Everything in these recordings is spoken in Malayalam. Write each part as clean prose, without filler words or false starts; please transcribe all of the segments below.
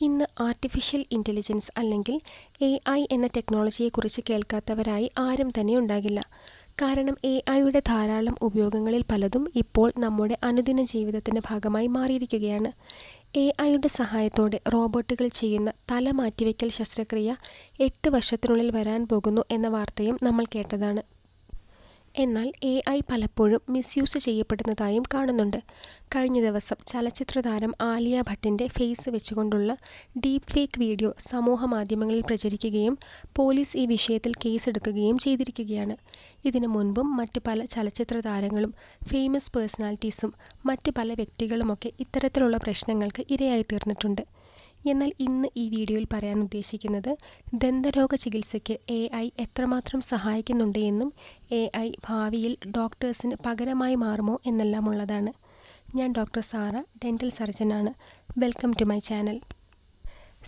ഇന്ന് ആർട്ടിഫിഷ്യൽ ഇൻ്റലിജൻസ് അല്ലെങ്കിൽ AI എന്ന ടെക്നോളജിയെക്കുറിച്ച് കേൾക്കാത്തവരായി ആരും തന്നെ ഉണ്ടാകില്ല. കാരണം AIയുടെ ധാരാളം ഉപയോഗങ്ങളിൽ പലതും ഇപ്പോൾ നമ്മുടെ അനുദിന ജീവിതത്തിൻ്റെ ഭാഗമായി മാറിയിരിക്കുകയാണ്. AIയുടെ സഹായത്തോടെ റോബോട്ടുകൾ ചെയ്യുന്ന തല മാറ്റിവെക്കൽ ശസ്ത്രക്രിയ 8 വർഷത്തിനുള്ളിൽ വരാൻ പോകുന്നു എന്ന വാർത്തയും നമ്മൾ കേട്ടതാണ്. എന്നാൽ AI പലപ്പോഴും മിസ്യൂസ് ചെയ്യപ്പെടുന്നതായും കാണുന്നുണ്ട്. കഴിഞ്ഞ ദിവസം ചലച്ചിത്രതാരം ആലിയ ഭട്ടിൻ്റെ ഫേസ് വെച്ചുകൊണ്ടുള്ള ഡീപ് ഫേക്ക് വീഡിയോ സമൂഹമാധ്യമങ്ങളിൽ പ്രചരിക്കുകയും പോലീസ് ഈ വിഷയത്തിൽ കേസെടുക്കുകയും ചെയ്തിരിക്കുകയാണ്. ഇതിനു മുൻപും മറ്റ് പല ചലച്ചിത്ര താരങ്ങളും ഫേമസ് പേഴ്സണാലിറ്റീസും മറ്റ് പല വ്യക്തികളുമൊക്കെ ഇത്തരത്തിലുള്ള പ്രശ്നങ്ങൾക്ക് ഇരയായിത്തീർന്നിട്ടുണ്ട്. എന്നാൽ ഇന്ന് ഈ വീഡിയോയിൽ പറയാൻ ഉദ്ദേശിക്കുന്നത് ദന്തരോഗ ചികിത്സയ്ക്ക് AI എത്രമാത്രം സഹായിക്കുന്നുണ്ട് എന്നും AI ഭാവിയിൽ ഡോക്ടേഴ്സിന് പകരമായി മാറുമോ എന്നെല്ലാമുള്ളതാണ്. ഞാൻ ഡോക്ടർ സാറ, ഡെൻ്റൽ സർജനാണ്. Welcome to my channel.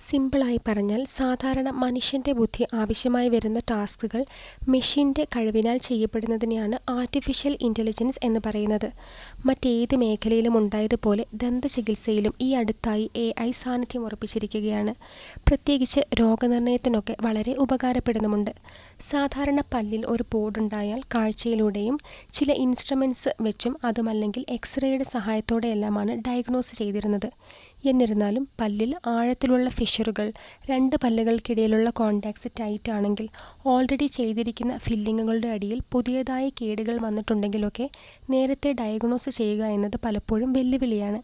സിമ്പിളായി പറഞ്ഞാൽ സാധാരണ മനുഷ്യൻ്റെ ബുദ്ധി ആവശ്യമായി വരുന്ന ടാസ്കുകൾ മെഷീൻ്റെ കഴിവിനാൽ ചെയ്യപ്പെടുന്നതിനെയാണ് ആർട്ടിഫിഷ്യൽ ഇൻ്റലിജൻസ് എന്ന് പറയുന്നത്. മറ്റേത് മേഖലയിലും ഉണ്ടായതുപോലെ ദന്തചികിത്സയിലും ഈ അടുത്തായി AI സാന്നിധ്യം ഉറപ്പിച്ചിരിക്കുകയാണ്. പ്രത്യേകിച്ച് രോഗനിർണയത്തിനൊക്കെ വളരെ ഉപകാരപ്പെടുന്നുമുണ്ട്. സാധാരണ പല്ലിൽ ഒരു പോടുണ്ടായാൽ കാഴ്ചയിലൂടെയും ചില ഇൻസ്ട്രുമെൻറ്റ്സ് വെച്ചും അതുമല്ലെങ്കിൽ എക്സ്റേയുടെ സഹായത്തോടെയെല്ലാമാണ് ഡയഗ്നോസ് ചെയ്തിരുന്നത്. എന്നിരുന്നാലും പല്ലിൽ ആഴത്തിലുള്ള ഫിഷറുകൾ, 2 പല്ലുകൾക്കിടയിലുള്ള കോണ്ടാക്ട്സ് ടൈറ്റ് ആണെങ്കിൽ, ഓൾറെഡി ചെയ്തിരിക്കുന്ന ഫില്ലിങ്ങുകളുടെ അടിയിൽ പുതിയതായി കേടുകൾ വന്നിട്ടുണ്ടെങ്കിലൊക്കെ നേരത്തെ ഡയഗ്നോസ് ചെയ്യുക എന്നത് പലപ്പോഴും വെല്ലുവിളിയാണ്.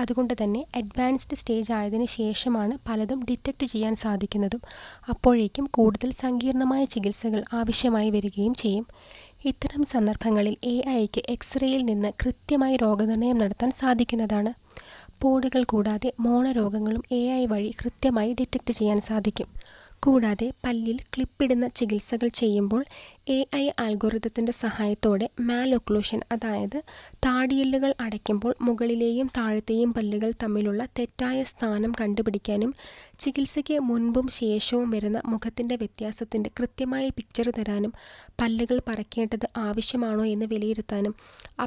അതുകൊണ്ട് തന്നെ അഡ്വാൻസ്ഡ് സ്റ്റേജ് ആയതിനു ശേഷമാണ് പലതും ഡിറ്റക്റ്റ് ചെയ്യാൻ സാധിക്കുന്നതും. അപ്പോഴേക്കും കൂടുതൽ സങ്കീർണമായ ചികിത്സകൾ ആവശ്യമായി വരികയും ചെയ്യും. ഇത്തരം സന്ദർഭങ്ങളിൽ AIക്ക് എക്സ്റേയിൽ നിന്ന് കൃത്യമായി രോഗനിർണയം നടത്താൻ സാധിക്കുന്നതാണ്. പോടുകൾ കൂടാതെ മോണരോഗങ്ങളും AI വഴി കൃത്യമായി ഡിറ്റക്റ്റ് ചെയ്യാൻ സാധിക്കും. കൂടാതെ പല്ലിൽ ക്ലിപ്പിടുന്ന ചികിത്സകൾ ചെയ്യുമ്പോൾ AI ആൽഗോരിതത്തിൻ്റെ സഹായത്തോടെ മാലൊക്ലൂഷൻ, അതായത് താടിയെല്ലുകൾ അടയ്ക്കുമ്പോൾ മുകളിലെയും താഴത്തെയും പല്ലുകൾ തമ്മിലുള്ള തെറ്റായ സ്ഥാനം കണ്ടുപിടിക്കാനും ചികിത്സയ്ക്ക് മുൻപും ശേഷവും വരുന്ന മുഖത്തിൻ്റെ വ്യത്യാസത്തിൻ്റെ കൃത്യമായ പിക്ചർ തരാനും പല്ലുകൾ പറിക്കേണ്ടത് ആവശ്യമാണോ എന്ന് വിലയിരുത്താനും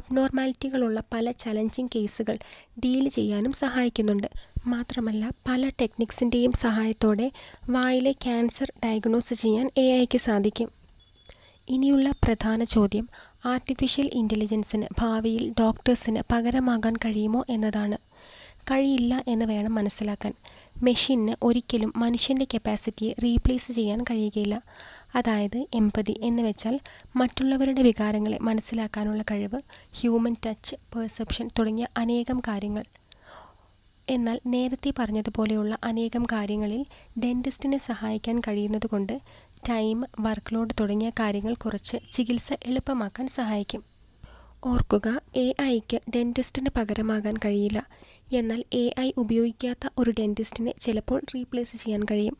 അബ്നോർമാലിറ്റികളുള്ള പല ചലഞ്ചിങ് കേസുകൾ ഡീൽ ചെയ്യാനും സഹായിക്കുന്നുണ്ട്. മാത്രമല്ല പല ടെക്നിക്സിൻ്റെയും സഹായത്തോടെ വായിലെ ക്യാൻസർ ഡയഗ്നോസ് ചെയ്യാൻ AIക്ക് സാധിക്കും. ഇനിയുള്ള പ്രധാന ചോദ്യം ആർട്ടിഫിഷ്യൽ ഇൻ്റലിജൻസിന് ഭാവിയിൽ ഡോക്ടേഴ്സിന് പകരമാകാൻ കഴിയുമോ എന്നതാണ്. കഴിയില്ല എന്ന് വേണം മനസ്സിലാക്കാൻ. മെഷീന് ഒരിക്കലും മനുഷ്യൻ്റെ കപ്പാസിറ്റിയെ റീപ്ലേസ് ചെയ്യാൻ കഴിയുകയില്ല. അതായത് എംപതി എന്ന് വെച്ചാൽ മറ്റുള്ളവരുടെ വികാരങ്ങളെ മനസ്സിലാക്കാനുള്ള കഴിവ്, ഹ്യൂമൻ ടച്ച്, പെർസെപ്ഷൻ തുടങ്ങിയ അനേകം കാര്യങ്ങൾ. എന്നാൽ നേരത്തെ പറഞ്ഞതുപോലെയുള്ള അനേകം കാര്യങ്ങളിൽ ഡെന്റിസ്റ്റിനെ സഹായിക്കാൻ കഴിയുന്നതുകൊണ്ട് ടൈം, വർക്ക് ലോഡ് തുടങ്ങിയ കാര്യങ്ങൾ കുറച്ച് ചികിത്സ എളുപ്പമാക്കാൻ സഹായിക്കും. ഓർക്കുക, AIക്ക് ഡെന്റിസ്റ്റിന് പകരമാകാൻ കഴിയില്ല. എന്നാൽ AI ഉപയോഗിക്കാത്ത ഒരു ഡെന്റിസ്റ്റിനെ ചിലപ്പോൾ റീപ്ലേസ് ചെയ്യാൻ കഴിയും.